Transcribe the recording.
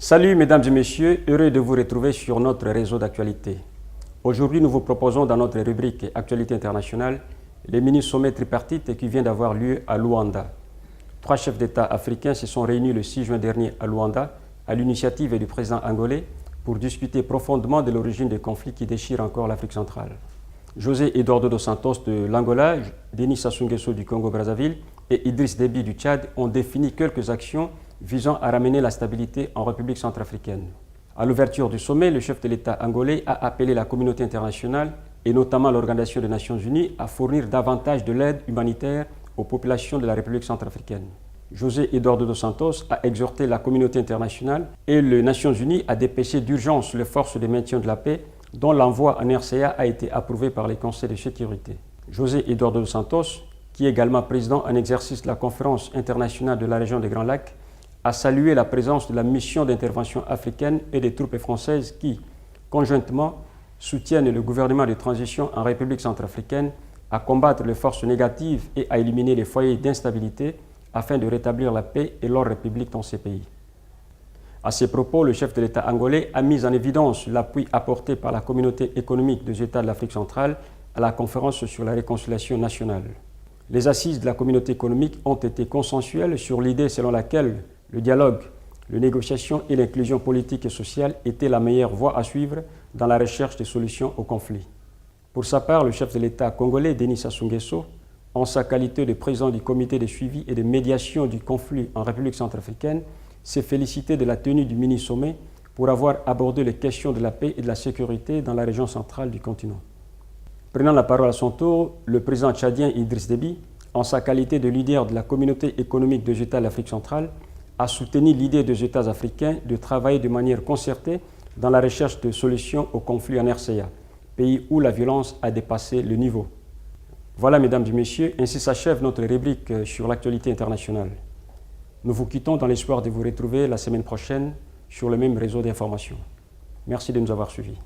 Salut mesdames et messieurs, heureux de vous retrouver sur notre réseau d'actualité. Aujourd'hui, nous vous proposons dans notre rubrique Actualité internationale les mini-sommets tripartites qui vient d'avoir lieu à Luanda. 3 chefs d'État africains se sont réunis le 6 juin dernier à Luanda à l'initiative du président angolais pour discuter profondément de l'origine des conflits qui déchirent encore l'Afrique centrale. José Eduardo dos Santos de l'Angola, Denis Sassou Nguesso du Congo-Brazzaville et Idriss Déby du Tchad ont défini quelques actions visant à ramener la stabilité en République centrafricaine. À l'ouverture du sommet, le chef de l'État angolais a appelé la communauté internationale et notamment l'Organisation des Nations Unies à fournir davantage de l'aide humanitaire aux populations de la République centrafricaine. José Eduardo dos Santos a exhorté la communauté internationale et les Nations Unies à dépêcher d'urgence les forces de maintien de la paix dont l'envoi en RCA a été approuvé par les conseils de sécurité. José Eduardo dos Santos, qui est également président en exercice de la conférence internationale de la région des Grands Lacs, a salué la présence de la mission d'intervention africaine et des troupes françaises qui, conjointement, soutiennent le gouvernement de transition en République centrafricaine à combattre les forces négatives et à éliminer les foyers d'instabilité afin de rétablir la paix et l'ordre public dans ces pays. À ces propos, le chef de l'État angolais a mis en évidence l'appui apporté par la communauté économique des États de l'Afrique centrale à la conférence sur la réconciliation nationale. Les assises de la communauté économique ont été consensuelles sur l'idée selon laquelle le dialogue, les négociations et l'inclusion politique et sociale étaient la meilleure voie à suivre dans la recherche de solutions au conflit. Pour sa part, le chef de l'État congolais, Denis Sassou Nguesso, en sa qualité de président du comité de suivi et de médiation du conflit en République centrafricaine, s'est félicité de la tenue du mini-sommet pour avoir abordé les questions de la paix et de la sécurité dans la région centrale du continent. Prenant la parole à son tour, le président tchadien Idriss Déby, en sa qualité de leader de la communauté économique des États de l'Afrique centrale, a soutenu l'idée des États africains de travailler de manière concertée dans la recherche de solutions au conflit en RCA, pays où la violence a dépassé le niveau. Voilà, mesdames et messieurs, ainsi s'achève notre rubrique sur l'actualité internationale. Nous vous quittons dans l'espoir de vous retrouver la semaine prochaine sur le même réseau d'information. Merci de nous avoir suivis.